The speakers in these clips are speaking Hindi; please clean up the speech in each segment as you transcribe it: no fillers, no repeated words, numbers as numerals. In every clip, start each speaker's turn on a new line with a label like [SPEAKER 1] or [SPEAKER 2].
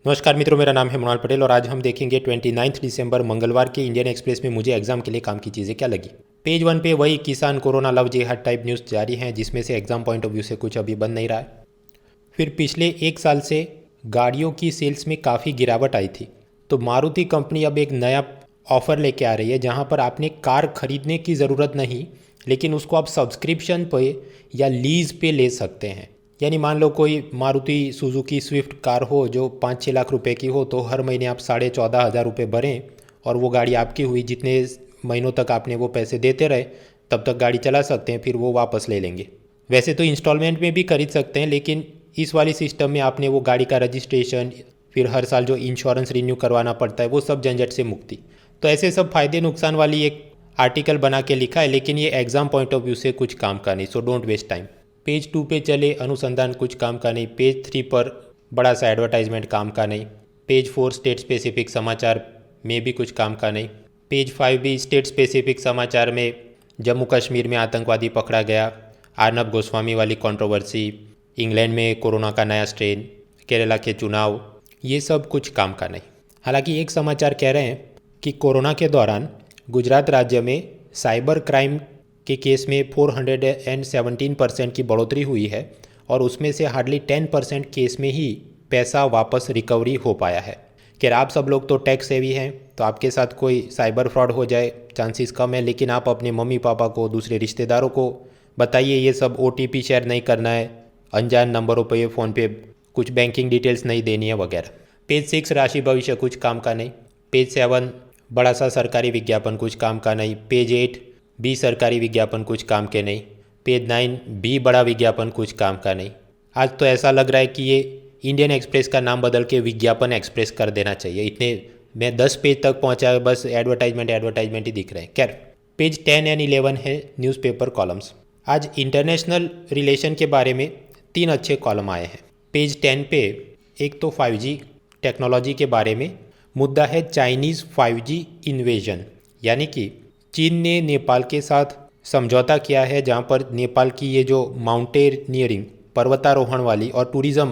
[SPEAKER 1] नमस्कार मित्रों, मेरा नाम है मृणाल पटेल और आज हम देखेंगे 29 दिसंबर मंगलवार के इंडियन एक्सप्रेस में मुझे एग्जाम के लिए काम की चीज़ें क्या लगी। पेज 1 पे वही किसान कोरोना लव जेहाद टाइप न्यूज़ जारी हैं, जिसमें से एग्जाम पॉइंट ऑफ व्यू से कुछ अभी बन नहीं रहा है। फिर पिछले एक साल से गाड़ियों की सेल्स में काफ़ी गिरावट आई थी, तो मारुति कंपनी अब एक नया ऑफ़र लेके आ रही है जहाँ पर आपने कार खरीदने की ज़रूरत नहीं, लेकिन उसको आप सब्सक्रिप्शन पे या लीज़ पे ले सकते हैं। यानी मान लो कोई मारुति सुजुकी स्विफ्ट कार हो जो 5-6 लाख रुपए की हो, तो हर महीने आप 14,500 रुपये भरें और वो गाड़ी आपकी हुई। जितने महीनों तक आपने वो पैसे देते रहे तब तक गाड़ी चला सकते हैं, फिर वो वापस ले लेंगे। वैसे तो इंस्टॉलमेंट में भी खरीद सकते हैं, लेकिन इस वाली सिस्टम में आपने वो गाड़ी का रजिस्ट्रेशन, फिर हर साल जो इंश्योरेंस रिन्यू करवाना पड़ता है, वो सब झंझट से मुक्ति। तो ऐसे सब फायदे नुकसान वाली एक आर्टिकल बना के लिखा है, लेकिन ये एग्जाम पॉइंट ऑफ व्यू से कुछ काम का नहीं, so don't waste time. Page 2 पे चले, अनुसंधान कुछ काम का नहीं। पेज 3 पर बड़ा सा एडवर्टाइजमेंट काम का नहीं। पेज 4 स्टेट स्पेसिफिक समाचार में भी कुछ काम का नहीं। पेज 5 भी स्टेट स्पेसिफिक समाचार में जम्मू कश्मीर में आतंकवादी पकड़ा गया, अर्नब गोस्वामी वाली कंट्रोवर्सी, इंग्लैंड में कोरोना का नया स्ट्रेन, केरला के चुनाव, ये सब कुछ काम का नहीं। हालांकि एक समाचार कह रहे हैं कि कोरोना के दौरान गुजरात राज्य में साइबर क्राइम के केस में 417% की बढ़ोतरी हुई है और उसमें से हार्डली 10% केस में ही पैसा वापस रिकवरी हो पाया है। खैर, आप सब लोग तो टैक्स सेवी हैं, तो आपके साथ कोई साइबर फ्रॉड हो जाए चांसेस कम है, लेकिन आप अपने मम्मी पापा को, दूसरे रिश्तेदारों को बताइए ये सब OTP शेयर नहीं करना है, अनजान नंबरों पर फ़ोन पे कुछ बैंकिंग डिटेल्स नहीं देनी है वगैरह। पेज 6 राशि भविष्य कुछ काम का नहीं। पेज 7 बड़ा सा सरकारी विज्ञापन कुछ काम का नहीं। पेज 8 बी सरकारी विज्ञापन कुछ काम के नहीं। पेज 9 बी बड़ा विज्ञापन कुछ काम का नहीं। आज तो ऐसा लग रहा है कि ये इंडियन एक्सप्रेस का नाम बदल के विज्ञापन एक्सप्रेस कर देना चाहिए। इतने मैं 10 पेज तक पहुंचा, बस एडवर्टाइजमेंट ही दिख रहे हैं। खैर, पेज 10 एंड 11 है न्यूज़पेपर कॉलम्स। आज इंटरनेशनल रिलेशन के बारे में 3 अच्छे कॉलम आए हैं। पेज 10 पे एक तो 5G टेक्नोलॉजी के बारे में मुद्दा है, चाइनीज़ 5G इन्वेजन, यानी कि चीन ने नेपाल के साथ समझौता किया है, जहां पर नेपाल की ये जो माउंटेनियरिंग, पर्वतारोहण वाली और टूरिज़्म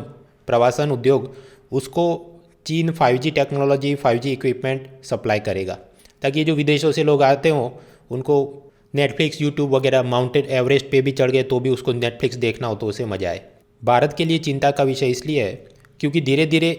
[SPEAKER 1] प्रवासन उद्योग, उसको चीन 5G technology, 5G equipment supply करेगा, ताकि जो विदेशों से लोग आते हों उनको नेटफ्लिक्स, यूट्यूब वगैरह, माउंटेन एवरेस्ट पे भी चढ़ गए तो भी उसको नेटफ्लिक्स देखना हो तो उसे मजा आए। भारत के लिए चिंता का विषय इसलिए है क्योंकि धीरे धीरे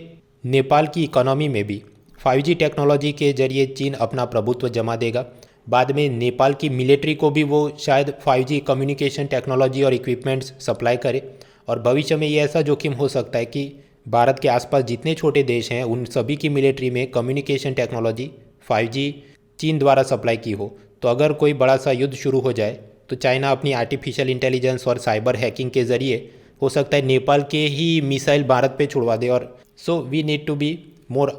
[SPEAKER 1] नेपाल की इकोनॉमी में भी 5G टेक्नोलॉजी के जरिए चीन अपना प्रभुत्व जमा देगा। बाद में नेपाल की मिलिट्री को भी वो शायद 5G कम्युनिकेशन टेक्नोलॉजी और इक्विपमेंट्स सप्लाई करे, और भविष्य में ये ऐसा जोखिम हो सकता है कि भारत के आसपास जितने छोटे देश हैं उन सभी की मिलिट्री में कम्युनिकेशन टेक्नोलॉजी 5G चीन द्वारा सप्लाई की हो। तो अगर कोई बड़ा सा युद्ध शुरू हो जाए तो चाइना अपनी आर्टिफिशियल इंटेलिजेंस और साइबर हैकिंग के ज़रिए हो सकता है नेपाल के ही मिसाइल भारत पे छुड़वा दे। और so we need to be more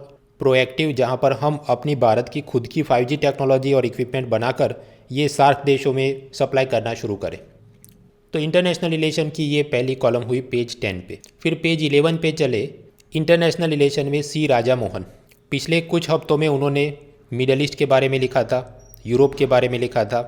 [SPEAKER 1] proactive, जहां पर हम अपनी भारत की खुद की 5G टेक्नोलॉजी और इक्विपमेंट बनाकर ये सार्क देशों में सप्लाई करना शुरू करें। तो इंटरनेशनल रिलेशन की ये पहली कॉलम हुई पेज 10 पे। फिर पेज 11 पे चले, इंटरनेशनल रिलेशन में सी राजा मोहन। पिछले कुछ हफ्तों में उन्होंने मिडल ईस्ट के बारे में लिखा था, यूरोप के बारे में लिखा था,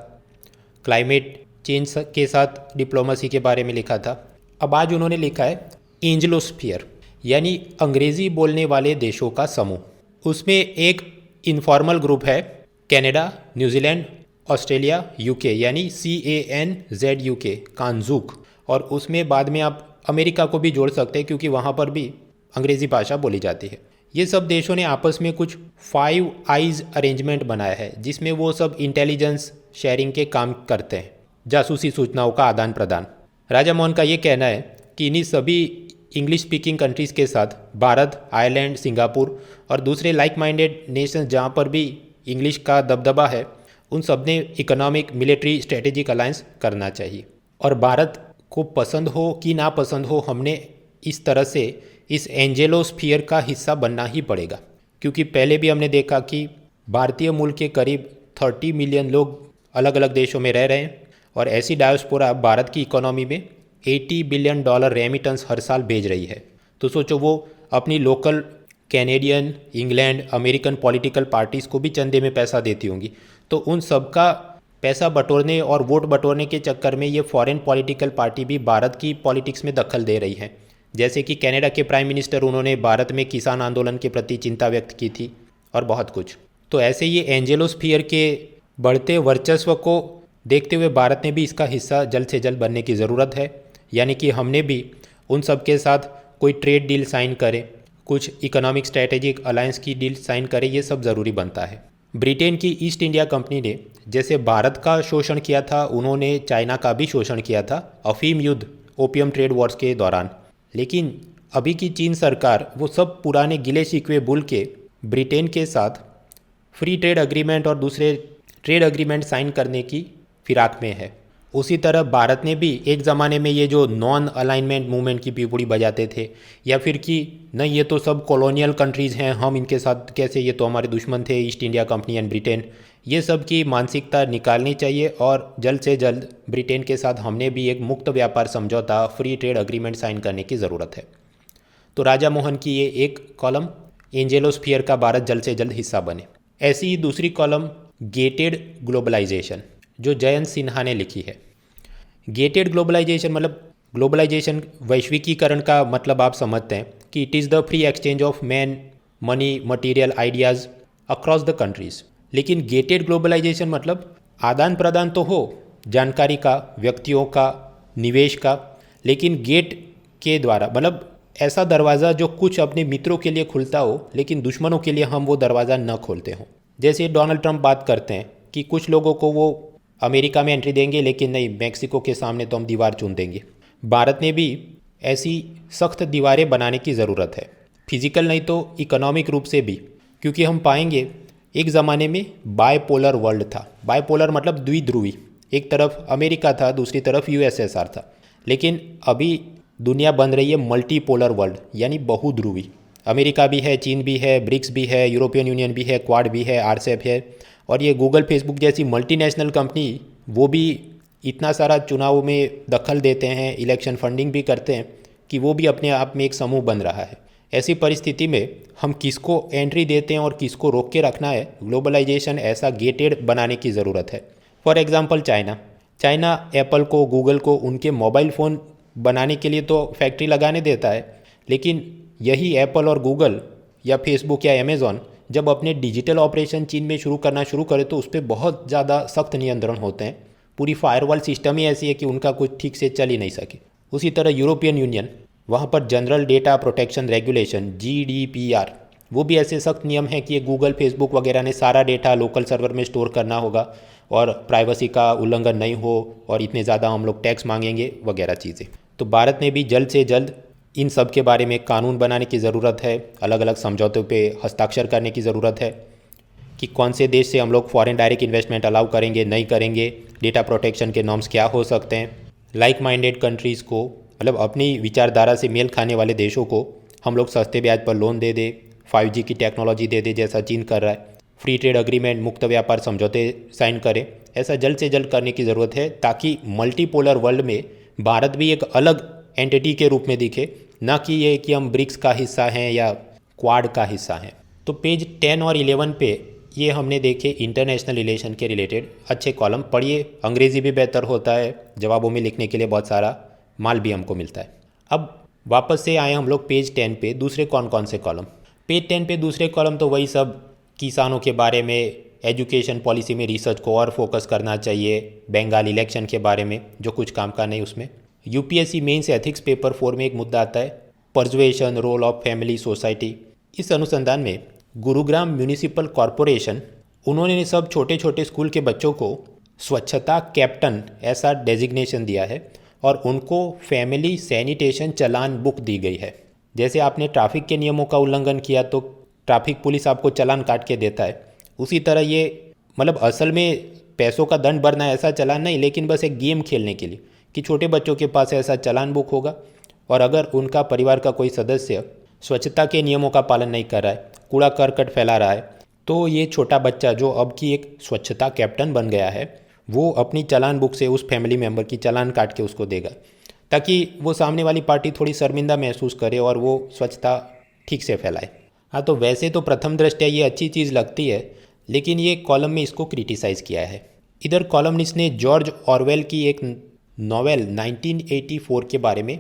[SPEAKER 1] क्लाइमेट चेंज के साथ डिप्लोमेसी के बारे में लिखा था। अब आज उन्होंने लिखा है एंजिलोस्फीयर, यानी अंग्रेज़ी बोलने वाले देशों का समूह। उसमें एक इनफॉर्मल ग्रुप है, कनाडा, न्यूजीलैंड, ऑस्ट्रेलिया, यूके, यानी CANZUK, कांजूक। और उसमें बाद में आप अमेरिका को भी जोड़ सकते हैं क्योंकि वहाँ पर भी अंग्रेज़ी भाषा बोली जाती है। ये सब देशों ने आपस में कुछ 5 आइज़ अरेंजमेंट बनाया है, जिसमें वो सब इंटेलिजेंस शेयरिंग के काम करते हैं, जासूसी सूचनाओं का आदान प्रदान। राजा मोहन का ये कहना है कि इन्हीं सभी इंग्लिश स्पीकिंग कंट्रीज़ के साथ भारत, आयरलैंड, सिंगापुर और दूसरे लाइक माइंडेड नेशन जहाँ पर भी इंग्लिश का दबदबा है, उन सब ने इकोनॉमिक, मिलिट्री, स्ट्रेटेजिक अलायंस करना चाहिए। और भारत को पसंद हो कि ना पसंद हो, हमने इस तरह से इस एंजेलोस्फीयर का हिस्सा बनना ही पड़ेगा, क्योंकि पहले भी हमने देखा कि भारतीय मूल के करीब 30 मिलियन लोग अलग अलग देशों में रह रहे हैं और ऐसी डायस्पोरा भारत की इकोनॉमी में $80 बिलियन रेमिटेंस हर साल भेज रही है। तो सोचो, वो अपनी local Canadian, England, American political parties को भी चंदे में पैसा देती होंगी। तो उन सब का पैसा बटोरने और वोट बटोरने के चक्कर में ये फॉरेन पॉलिटिकल पार्टी भी भारत की पॉलिटिक्स में दखल दे रही है, जैसे कि कनाडा के प्राइम मिनिस्टर, उन्होंने भारत में किसान आंदोलन के प्रति चिंता व्यक्त की थी और बहुत कुछ। तो ऐसे ये एंजेलोस्फीयर के बढ़ते वर्चस्व को देखते हुए भारत ने भी इसका हिस्सा जल्द से जल्द बनने की ज़रूरत है, यानी कि हमने भी उन सब के साथ कोई ट्रेड डील साइन करें, कुछ इकोनॉमिक स्ट्रैटेजिक अलायंस की डील साइन करें, ये सब ज़रूरी बनता है। ब्रिटेन की ईस्ट इंडिया कंपनी ने जैसे भारत का शोषण किया था, उन्होंने चाइना का भी शोषण किया था अफीम युद्ध, ओपियम ट्रेड वॉर्स के दौरान। लेकिन अभी की चीन सरकार वो सब पुराने गिले शिकवे भूल के ब्रिटेन के साथ फ्री ट्रेड एग्रीमेंट और दूसरे ट्रेड एग्रीमेंट साइन करने की फिराक में है। उसी तरह भारत ने भी एक ज़माने में ये जो नॉन अलाइनमेंट मूवमेंट की पिपुड़ी बजाते थे, या फिर कि नहीं ये तो सब कॉलोनियल कंट्रीज़ हैं, हम इनके साथ कैसे, ये तो हमारे दुश्मन थे east India company and Britain, ये सब की मानसिकता निकालनी चाहिए और जल्द से जल्द ब्रिटेन के साथ हमने भी एक मुक्त व्यापार समझौता, फ्री ट्रेड एग्रीमेंट साइन करने की ज़रूरत है। तो राजा मोहन की ये एक कॉलम, एंजेलोस्फीयर का भारत जल्द से जल्द हिस्सा बने। ऐसी ही दूसरी कॉलम गेटेड ग्लोबलाइजेशन, जो जयंत सिन्हा ने लिखी है। गेटेड ग्लोबलाइजेशन मतलब ग्लोबलाइजेशन वैश्विकीकरण का मतलब आप समझते हैं कि it is the free exchange of man, money, material, ideas across the countries. लेकिन गेटेड ग्लोबलाइजेशन मतलब आदान प्रदान तो हो जानकारी का, व्यक्तियों का, निवेश का, लेकिन गेट के द्वारा मतलब ऐसा दरवाज़ा जो कुछ अपने मित्रों के लिए खुलता हो लेकिन दुश्मनों के लिए हम वो दरवाज़ा न खोलते हों। जैसे डोनाल्ड ट्रंप बात करते हैं कि कुछ लोगों को वो अमेरिका में एंट्री देंगे, लेकिन नहीं, मैक्सिको के सामने तो हम दीवार चुन देंगे। भारत ने भी ऐसी सख्त दीवारें बनाने की ज़रूरत है, फिजिकल नहीं तो इकोनॉमिक रूप से भी, क्योंकि हम पाएंगे एक ज़माने में बायपोलर वर्ल्ड था। बायपोलर मतलब द्विध्रुवी, एक तरफ अमेरिका था, दूसरी तरफ यूएसएसआर था। लेकिन अभी दुनिया बन रही है मल्टीपोलर वर्ल्ड, यानी बहुध्रुवी। अमेरिका भी है, चीन भी है, ब्रिक्स भी है, यूरोपियन यूनियन भी है, क्वाड भी है, आरसेप है, और ये गूगल, फेसबुक जैसी मल्टीनेशनल कंपनी वो भी इतना सारा चुनाव में दखल देते हैं, इलेक्शन फंडिंग भी करते हैं कि वो भी अपने आप में एक समूह बन रहा है। ऐसी परिस्थिति में हम किसको एंट्री देते हैं और किसको रोक के रखना है, ग्लोबलाइजेशन ऐसा गेटेड बनाने की ज़रूरत है। फॉर एग्जांपल चाइना एप्पल को, गूगल को उनके मोबाइल फ़ोन बनाने के लिए तो फैक्ट्री लगाने देता है, लेकिन यही एप्पल और गूगल या फेसबुक या अमेज़ॉन जब अपने डिजिटल ऑपरेशन चीन में शुरू करे तो उस पर बहुत ज़्यादा सख्त नियंत्रण होते हैं। पूरी फायरवॉल सिस्टम ही ऐसी है कि उनका कुछ ठीक से चल ही नहीं सके। उसी तरह यूरोपियन यूनियन, वहाँ पर general data protection regulation GDPR, वो भी ऐसे सख्त नियम हैं कि ये गूगल, फेसबुक वगैरह ने सारा डेटा लोकल सर्वर में स्टोर करना होगा और प्राइवेसी का उल्लंघन नहीं हो और इतने ज़्यादा हम लोग टैक्स मांगेंगे वगैरह चीज़ें। तो भारत ने भी जल्द से जल्द इन सब के बारे में कानून बनाने की ज़रूरत है, अलग अलग समझौतों पे हस्ताक्षर करने की ज़रूरत है कि कौन से देश से हम लोग फॉरेन डायरेक्ट इन्वेस्टमेंट अलाउ करेंगे, नहीं करेंगे, डेटा प्रोटेक्शन के नॉर्म्स क्या हो सकते हैं। लाइक माइंडेड कंट्रीज़ को, मतलब अपनी विचारधारा से मेल खाने वाले देशों को हम लोग सस्ते ब्याज पर लोन दे दे, 5G की टेक्नोलॉजी दे दे जैसा चीन कर रहा है, फ्री ट्रेड एग्रीमेंट, मुक्त व्यापार समझौते साइन करें। ऐसा जल्द से जल्द करने की ज़रूरत है ताकि मल्टीपोलर वर्ल्ड में भारत भी एक अलग एंटिटी के रूप में दिखे, ना कि ये कि हम ब्रिक्स का हिस्सा हैं या क्वाड का हिस्सा हैं। तो पेज 10 और 11 पे ये हमने देखे इंटरनेशनल रिलेशन के रिलेटेड अच्छे कॉलम। पढ़िए, अंग्रेज़ी भी बेहतर होता है, जवाबों में लिखने के लिए बहुत सारा माल भी हमको मिलता है। अब वापस से आए हम लोग पेज 10 पे, दूसरे कौन कौन से कॉलम। पेज 10 पे दूसरे कॉलम तो वही सब किसानों के बारे में, एजुकेशन पॉलिसी में रिसर्च को और फोकस करना चाहिए, बंगाल इलेक्शन के बारे में जो कुछ काम का नहीं उसमें। यूपीएससी मेंस एथिक्स पेपर 4 में एक मुद्दा आता है, परजुएशन, रोल ऑफ फैमिली सोसाइटी। इस अनुसंधान में गुरुग्राम म्यूनिसिपल कॉरपोरेशन, उन्होंने सब छोटे छोटे स्कूल के बच्चों को स्वच्छता कैप्टन ऐसा डेजिग्नेशन दिया है और उनको फैमिली सैनिटेशन चालान बुक दी गई है। जैसे आपने ट्रैफिक के नियमों का उल्लंघन किया तो ट्रैफिक पुलिस आपको चालान काट के देता है, उसी तरह ये मतलब असल में पैसों का दंड भरना ऐसा चालान नहीं, लेकिन बस एक गेम खेलने के लिए कि छोटे बच्चों के पास ऐसा चालान बुक होगा और अगर उनका परिवार का कोई सदस्य स्वच्छता के नियमों का पालन नहीं कर रहा है, कूड़ा करकट फैला रहा है, तो ये छोटा बच्चा जो अब की एक स्वच्छता कैप्टन बन गया है, वो अपनी चालान बुक से उस फैमिली मेम्बर की चालान काट के उसको देगा, ताकि वो सामने वाली पार्टी थोड़ी शर्मिंदा महसूस करे और वो स्वच्छता ठीक से फैलाए। हाँ, तो वैसे तो प्रथम दृष्टया ये अच्छी चीज़ लगती है, लेकिन ये कॉलम में इसको क्रिटिसाइज़ किया है। इधर कॉलमनिस्ट ने जॉर्ज ऑरवेल की एक नॉवेल 1984 के बारे में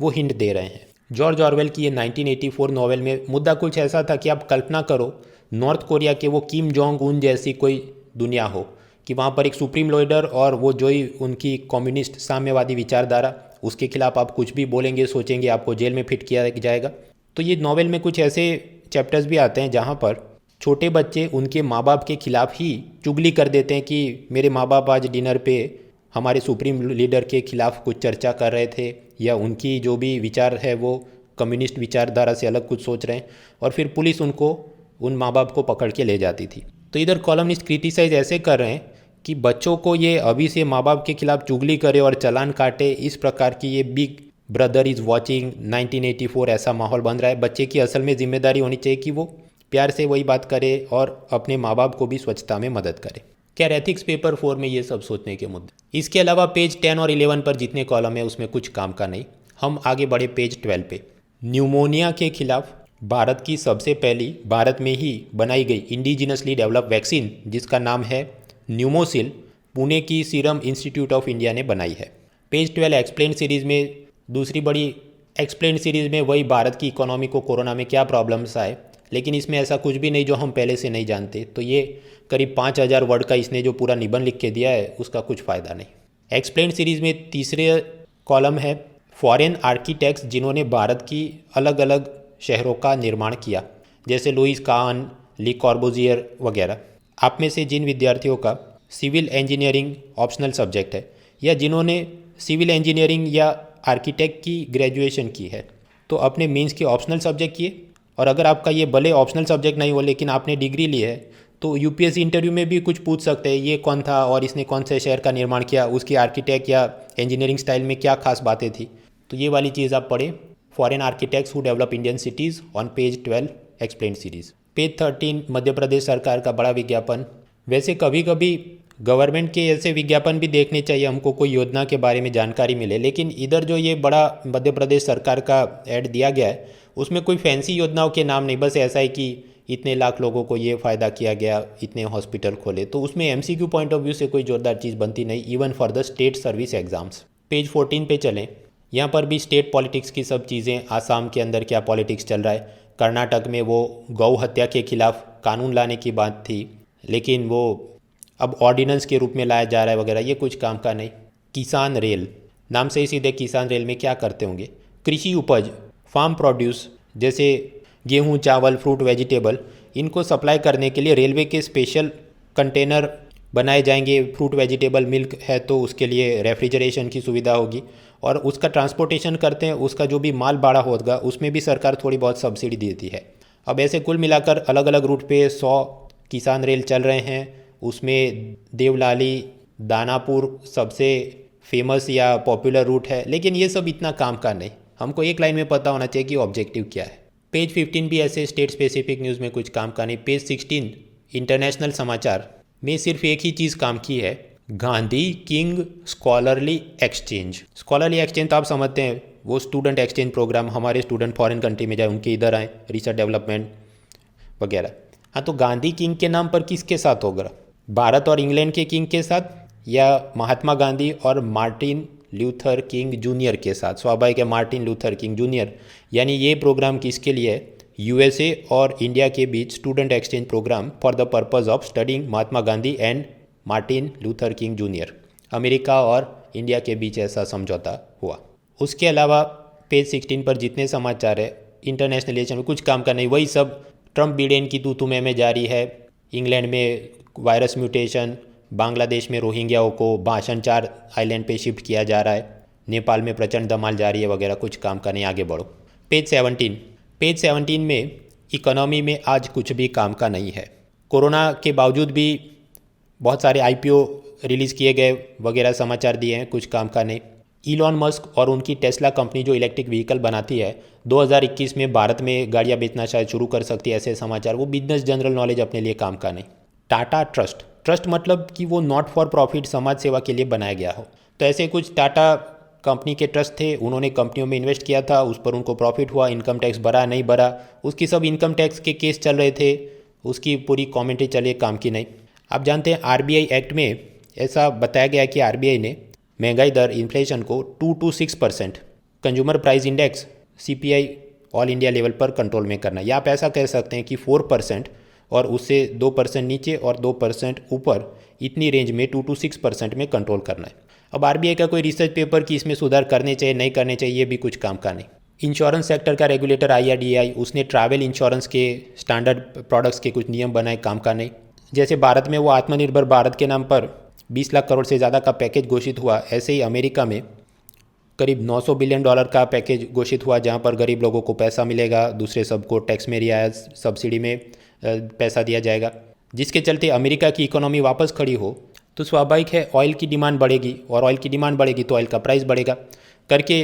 [SPEAKER 1] वो हिंट दे रहे हैं। जॉर्ज ऑरवेल की ये 1984 नॉवेल में मुद्दा कुछ ऐसा था कि आप कल्पना करो नॉर्थ कोरिया के वो किम जोंग उन जैसी कोई दुनिया हो कि वहाँ पर एक सुप्रीम लीडर और वो जो ही उनकी कम्युनिस्ट साम्यवादी विचारधारा, उसके खिलाफ आप कुछ भी बोलेंगे सोचेंगे आपको जेल में फिट किया जाएगा। तो ये नॉवेल में कुछ ऐसे चैप्टर्स भी आते हैं जहाँ पर छोटे बच्चे उनके माँ बाप के खिलाफ ही चुगली कर देते हैं कि मेरे माँ बाप आज डिनर पे हमारे सुप्रीम लीडर के खिलाफ कुछ चर्चा कर रहे थे, या उनकी जो भी विचार है वो कम्युनिस्ट विचारधारा से अलग कुछ सोच रहे हैं, और फिर पुलिस उनको उन माँ बाप को पकड़ के ले जाती थी। तो इधर कॉलमनिस्ट क्रिटिसाइज ऐसे कर रहे हैं कि बच्चों को ये अभी से माँ बाप के खिलाफ चुगली करे और चालान काटे, इस प्रकार की ये बिग ब्रदर इज़ वॉचिंग 1984 ऐसा माहौल बन रहा है। बच्चे की असल में जिम्मेदारी होनी चाहिए कि वो प्यार से वही बात करे और अपने माँ बाप को भी स्वच्छता में मदद करे। क्या एथिक्स पेपर 4 में ये सब सोचने के मुद्दे। इसके अलावा पेज 10 और 11 पर जितने कॉलम है उसमें कुछ काम का नहीं। हम आगे बढ़े पेज 12 पे। न्यूमोनिया के खिलाफ भारत की सबसे पहली भारत में ही बनाई गई इंडिजिनसली डेवलप वैक्सीन जिसका नाम है न्यूमोसिल, पुणे की सीरम इंस्टीट्यूट ऑफ इंडिया ने बनाई है। पेज 12 एक्सप्लेन सीरीज़ में दूसरी बड़ी एक्सप्लेन सीरीज़ में वही भारत की इकोनॉमी को कोरोना में क्या प्रॉब्लम्स आए, लेकिन इसमें ऐसा कुछ भी नहीं जो हम पहले से नहीं जानते। तो ये करीब 5000 वर्ड का इसने जो पूरा निबंध लिख के दिया है उसका कुछ फ़ायदा नहीं। एक्सप्लेन सीरीज़ में तीसरे कॉलम है फॉरेन आर्किटेक्ट्स जिन्होंने भारत की अलग अलग शहरों का निर्माण किया, जैसे लुइस कान, ली कॉर्बुजियर वगैरह। आप में से जिन विद्यार्थियों का सिविल इंजीनियरिंग ऑप्शनल सब्जेक्ट है या जिन्होंने सिविल इंजीनियरिंग या आर्किटेक्ट की ग्रेजुएशन की है तो अपने मीन्स के ऑप्शनल सब्जेक्ट किए, और अगर आपका ये भले ऑप्शनल सब्जेक्ट नहीं हो लेकिन आपने डिग्री ली है तो यूपीएससी इंटरव्यू में भी कुछ पूछ सकते हैं ये कौन था और इसने कौन से शहर का निर्माण किया, उसकी आर्किटेक्ट या इंजीनियरिंग स्टाइल में क्या खास बातें थी। तो ये वाली चीज़ आप पढ़ें, foreign architects who develop Indian cities on page 12 explain series. Page 13 Madhya Pradesh सरकार का बड़ा विज्ञापन। वैसे कभी कभी गवर्नमेंट के ऐसे विज्ञापन भी देखने चाहिए हमको, कोई योजना के बारे में जानकारी मिले, लेकिन इधर जो ये बड़ा मध्य प्रदेश सरकार का ऐड दिया गया है उसमें कोई फैंसी योजनाओं के नाम नहीं, बस ऐसा है कि इतने लाख लोगों को ये फ़ायदा किया गया, इतने हॉस्पिटल खोले। तो उसमें एमसीक्यू पॉइंट ऑफ व्यू से कोई जोरदार चीज़ बनती नहीं, even for the state service exams. Page 14 पे चलें, यहाँ पर भी स्टेट पॉलिटिक्स की सब चीज़ें, आसाम के अंदर क्या पॉलिटिक्स चल रहा है, कर्नाटक में वो गौ हत्या के खिलाफ कानून लाने की बात थी लेकिन वो अब ऑर्डिनेंस के रूप में लाया जा रहा है वगैरह, ये कुछ काम का नहीं। किसान रेल, नाम से ही सीधे किसान रेल में क्या करते होंगे, कृषि उपज फार्म प्रोड्यूस जैसे गेहूं, चावल, फ्रूट, वेजिटेबल, इनको सप्लाई करने के लिए रेलवे के स्पेशल कंटेनर बनाए जाएंगे। फ्रूट, वेजिटेबल, मिल्क है तो उसके लिए रेफ्रिजरेशन की सुविधा होगी और उसका ट्रांसपोर्टेशन करते हैं, उसका जो भी माल भाड़ा होगा उसमें भी सरकार थोड़ी बहुत सब्सिडी देती है। अब ऐसे कुल मिलाकर अलग अलग रूट पे 100 किसान रेल चल रहे हैं, उसमें देवलाली, दानापुर सबसे फेमस या पॉपुलर रूट है, लेकिन ये सब इतना काम का नहीं, हमको एक लाइन में पता होना चाहिए कि ऑब्जेक्टिव क्या है। पेज 15 भी ऐसे स्टेट स्पेसिफिक न्यूज़ में कुछ काम का नहीं। पेज 16 इंटरनेशनल समाचार में सिर्फ एक ही चीज़ काम की है, Gandhi king scholarly exchange. Scholarly exchange तो आप समझते हैं, वो स्टूडेंट एक्सचेंज प्रोग्राम, हमारे स्टूडेंट फॉरेन कंट्री में जाए उनके इधर आए, रिसर्च डेवलपमेंट वगैरह। हाँ, तो गांधी किंग के नाम पर किसके साथ होगा, भारत और इंग्लैंड के किंग के साथ या महात्मा गांधी और मार्टिन लूथर किंग जूनियर के साथ। स्वाभाविक है मार्टिन लूथर किंग जूनियर, यानी ये प्रोग्राम किसके लिए है, यूएसए और इंडिया के बीच student exchange programme for the purpose of studying Mahatma Gandhi and Martin Luther King junior. America और इंडिया के बीच ऐसा समझौता हुआ। उसके अलावा पेज 16 पर जितने समाचार है इंटरनेशनल रिलेशन में कुछ काम का नहीं, वही सब ट्रंप बिडेन की तू तुम्हें में जारी है, इंग्लैंड में वायरस म्यूटेशन, बांग्लादेश में रोहिंग्याओं को भाषण 4 आइलैंड पे शिफ्ट किया जा रहा है, नेपाल में प्रचंड धमाल जारी है वगैरह, कुछ काम का नहीं, आगे बढ़ो। पेज 17 में इकोनॉमी में आज कुछ भी काम का नहीं है। कोरोना के बावजूद भी बहुत सारे आईपीओ रिलीज़ किए गए वगैरह समाचार दिए हैं, कुछ काम का नहीं। इलॉन मस्क और उनकी टेस्ला कंपनी जो इलेक्ट्रिक व्हीकल बनाती है 2021 में भारत में गाड़ियाँ बेचना शायद शुरू कर सकती है, ऐसे समाचार। वो बिजनेस जनरल नॉलेज अपने लिए काम का नहीं। टाटा ट्रस्ट मतलब कि वो नॉट फॉर प्रॉफिट समाज सेवा के लिए बनाया गया हो, तो ऐसे कुछ टाटा कंपनी के ट्रस्ट थे, उन्होंने कंपनियों में इन्वेस्ट किया था, उस पर उनको प्रॉफिट हुआ, इनकम टैक्स भरा नहीं भरा, उसकी सब इनकम टैक्स के केस चल रहे थे, उसकी पूरी कॉमेंट्री चले, काम की नहीं। आप जानते हैं आरबीआई एक्ट में ऐसा बताया गया कि आरबीआई ने महंगाई दर इन्फ्लेशन को 2 to 6% consumer price index CPI all India level पर कंट्रोल में करना, या आप ऐसा कह सकते हैं कि 4% और उससे 2% नीचे और 2% ऊपर, इतनी रेंज में 2 to 6% में कंट्रोल करना है। अब RBI का कोई रिसर्च पेपर कि इसमें सुधार करने चाहिए नहीं करने चाहिए, ये भी कुछ काम का नहीं। इंश्योरेंस सेक्टर का रेगुलेटर IRDAI, उसने ट्रैवल इंश्योरेंस के स्टैंडर्ड प्रोडक्ट्स के कुछ नियम बनाए, काम का नहीं। जैसे भारत में वो आत्मनिर्भर भारत के नाम पर 20 लाख करोड़ से ज़्यादा का पैकेज घोषित हुआ, ऐसे ही अमेरिका में करीब $900 बिलियन का पैकेज घोषित हुआ, जहां पर गरीब लोगों को पैसा मिलेगा, दूसरे सबको टैक्स में रियायत, सब्सिडी में पैसा दिया जाएगा, जिसके चलते अमेरिका की इकोनॉमी वापस खड़ी हो तो स्वाभाविक है ऑयल की डिमांड बढ़ेगी, और ऑयल की डिमांड बढ़ेगी तो ऑयल का प्राइस बढ़ेगा करके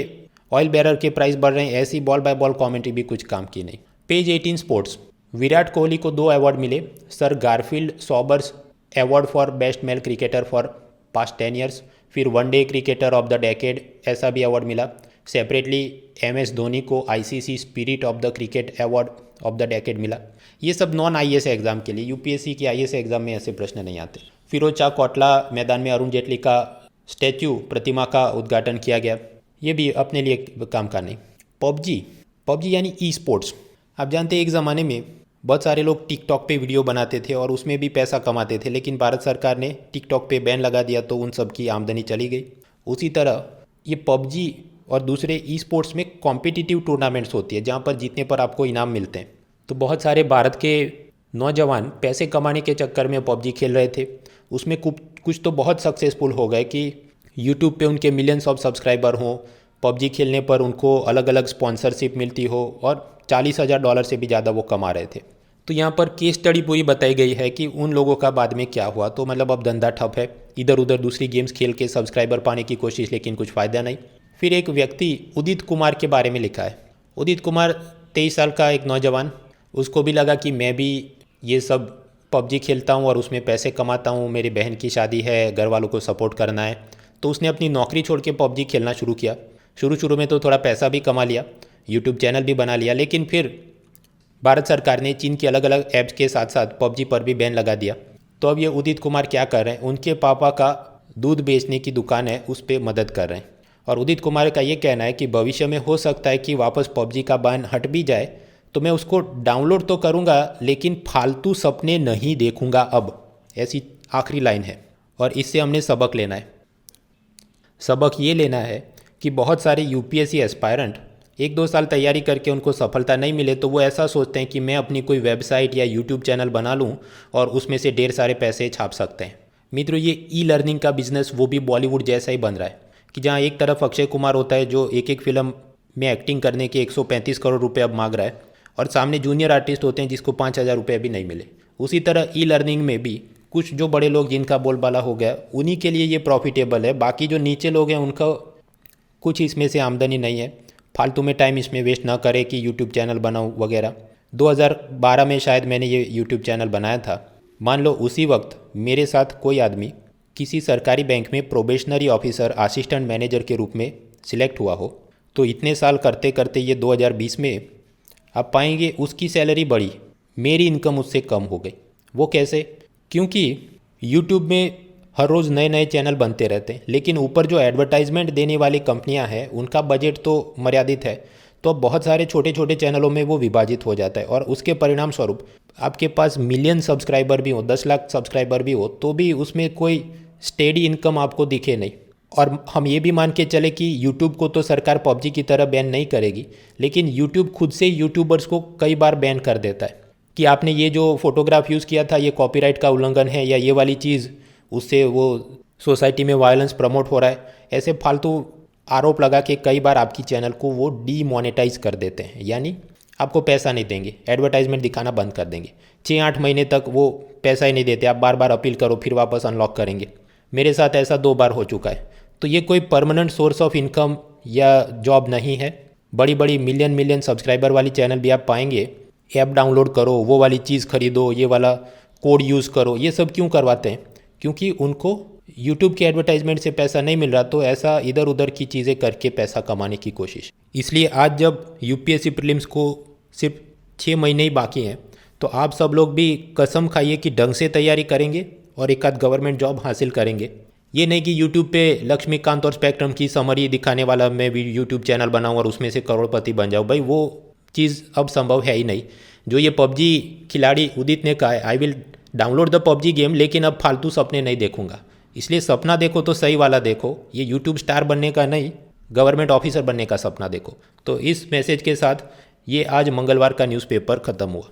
[SPEAKER 1] ऑयल बैरल के प्राइस बढ़ रहे हैं। ऐसी बॉल बाय बॉल कॉमेंट्री भी कुछ काम की नहीं। Page 18 sports. विराट कोहली को 2 अवार्ड मिले। Sir Garfield Sobers award for best male cricketer for past 10 years, फिर one day cricketer of the decade ऐसा भी अवार्ड मिला। सेपरेटली MS धोनी को ICC spirit of the cricket award of the decade मिला। ये सब नॉन IAS एग्जाम के लिए, UPSC की IAS एग्जाम में ऐसे प्रश्न नहीं आते। फिरोज शाह कोटला मैदान में अरुण जेटली का स्टैच्यू प्रतिमा का उद्घाटन किया गया, ये भी अपने लिए काम का नहीं। पबजी यानी E-स्पोर्ट्स। आप जानते हैं एक ज़माने में बहुत सारे लोग टिकटॉक पे वीडियो बनाते थे और उसमें भी पैसा कमाते थे, लेकिन भारत सरकार ने टिकटॉक पे बैन लगा दिया तो उन सब की आमदनी चली गई। उसी तरह ये पबजी और दूसरे E-स्पोर्ट्स में कॉम्पिटिटिव टूर्नामेंट्स होती है जहाँ पर जीतने पर आपको इनाम मिलते हैं। तो बहुत सारे भारत के नौजवान पैसे कमाने के चक्कर में पबजी खेल रहे थे। उसमें कुछ तो बहुत सक्सेसफुल हो गए कि यूट्यूब पे उनके मिलियंस ऑफ सब्सक्राइबर हों, पबजी खेलने पर उनको अलग अलग स्पॉन्सरशिप मिलती हो और $40,000 से भी ज़्यादा वो कमा रहे थे। तो यहाँ पर केस स्टडी पूरी बताई गई है कि उन लोगों का बाद में क्या हुआ। तो मतलब अब धंधा ठप है, इधर उधर दूसरी गेम्स खेल के सब्सक्राइबर पाने की कोशिश, लेकिन कुछ फ़ायदा नहीं। फिर एक व्यक्ति उदित कुमार के बारे में लिखा है। उदित कुमार 23 साल का एक नौजवान, उसको भी लगा कि मैं भी ये सब पबजी खेलता हूँ और उसमें पैसे कमाता हूँ, मेरी बहन की शादी है, घर वालों को सपोर्ट करना है, तो उसने अपनी नौकरी छोड़ के पबजी खेलना शुरू किया। शुरू में तो थोड़ा पैसा भी कमा लिया, यूट्यूब चैनल भी बना लिया, लेकिन फिर भारत सरकार ने चीन के अलग अलग ऐप्स के साथ साथ पबजी पर भी बैन लगा दिया। तो अब ये उदित कुमार क्या कर रहे हैं, उनके पापा का दूध बेचने की दुकान है, उस पर मदद कर रहे हैं। और उदित कुमार का ये कहना है कि भविष्य में हो सकता है कि वापस पबजी का बैन हट भी जाए तो मैं उसको डाउनलोड तो करूँगा, लेकिन फालतू सपने नहीं देखूँगा अब, ऐसी आखिरी लाइन है। और इससे हमने सबक लेना है। सबक ये लेना है कि बहुत सारे UPSC एस्पायरेंट 1-2 साल तैयारी करके उनको सफलता नहीं मिले तो वो ऐसा सोचते हैं कि मैं अपनी कोई वेबसाइट या यूट्यूब चैनल बना लूँ और उसमें से ढेर सारे पैसे छाप सकते हैं। मित्रों, ये E-लर्निंग का बिजनेस वो भी बॉलीवुड जैसा ही बन रहा है कि जहाँ एक तरफ अक्षय कुमार होता है जो एक फिल्म में एक्टिंग करने के 135 करोड़ रुपये अब मांग रहा है, और सामने जूनियर आर्टिस्ट होते हैं जिसको 5,000 रुपये भी नहीं मिले। उसी तरह E-लर्निंग में भी कुछ जो बड़े लोग जिनका बोलबाला हो गया उन्हीं के लिए ये प्रॉफिटेबल है, बाकी जो नीचे लोग हैं उनका कुछ इसमें से आमदनी नहीं है। फालतू में टाइम इसमें वेस्ट ना करें कि यूट्यूब चैनल बनाऊँ वगैरह। 2012 में शायद मैंने ये यूट्यूब चैनल बनाया था। मान लो उसी वक्त मेरे साथ कोई आदमी किसी सरकारी बैंक में प्रोबेशनरी ऑफिसर असिस्टेंट मैनेजर के रूप में सिलेक्ट हुआ हो, तो इतने साल करते करते ये 2020 में आप पाएंगे उसकी सैलरी बढ़ी, मेरी इनकम उससे कम हो गई। वो कैसे? क्योंकि यूट्यूब में हर रोज़ नए नए चैनल बनते रहते हैं, लेकिन ऊपर जो एडवर्टाइजमेंट देने वाली कंपनियां हैं उनका बजट तो मर्यादित है, तो अब बहुत सारे छोटे छोटे चैनलों में वो विभाजित हो जाता है और उसके परिणाम स्वरूप आपके पास मिलियन सब्सक्राइबर भी हो, 10 लाख सब्सक्राइबर भी हो, तो भी उसमें कोई स्टेडी इनकम आपको दिखे नहीं। और हम ये भी मान के चले कि यूट्यूब को तो सरकार पबजी की तरह बैन नहीं करेगी, लेकिन यूट्यूब खुद से यूट्यूबर्स को कई बार बैन कर देता है कि आपने ये जो फोटोग्राफ यूज़ किया था ये कॉपीराइट का उल्लंघन है, या ये वाली चीज़ उससे वो सोसाइटी में वायलेंस प्रमोट हो रहा है। ऐसे फालतू आरोप लगा के कई बार आपकी चैनल को वो डीमोनेटाइज कर देते हैं, यानी आपको पैसा नहीं देंगे, एडवर्टाइजमेंट दिखाना बंद कर देंगे। 6-8 महीने तक वो पैसा ही नहीं देते, आप बार बार अपील करो फिर वापस अनलॉक करेंगे। मेरे साथ ऐसा 2 बार हो चुका है। तो ये कोई परमानेंट सोर्स ऑफ इनकम या जॉब नहीं है। बड़ी बड़ी मिलियन सब्सक्राइबर वाली चैनल भी आप पाएंगे, ऐप डाउनलोड करो, वो वाली चीज़ खरीदो, ये वाला कोड यूज़ करो, ये सब क्यों करवाते हैं? क्योंकि उनको यूट्यूब के एडवर्टाइजमेंट से पैसा नहीं मिल रहा, तो ऐसा इधर उधर की चीज़ें करके पैसा कमाने की कोशिश। इसलिए आज जब UPSC प्रीलिम्स को सिर्फ 6 महीने ही बाकी हैं, तो आप सब लोग भी कसम खाइए कि ढंग से तैयारी करेंगे और एक आध गवर्नमेंट जॉब हासिल करेंगे। ये नहीं कि यूट्यूब पे लक्ष्मीकांत और स्पेक्ट्रम की समरी दिखाने वाला मैं भी यूट्यूब चैनल बनाऊँ और उसमें से करोड़पति बन जाऊँ। भाई वो चीज़ अब संभव है ही नहीं। जो ये पबजी खिलाड़ी उदित ने कहा है, I will download the PUBG game, लेकिन अब फालतू सपने नहीं देखूंगा। इसलिए सपना देखो तो सही वाला देखो, ये यूट्यूब स्टार बनने का नहीं, गवर्नमेंट ऑफिसर बनने का सपना देखो। तो इस मैसेज के साथ ये आज मंगलवार का न्यूज़पेपर ख़त्म हुआ।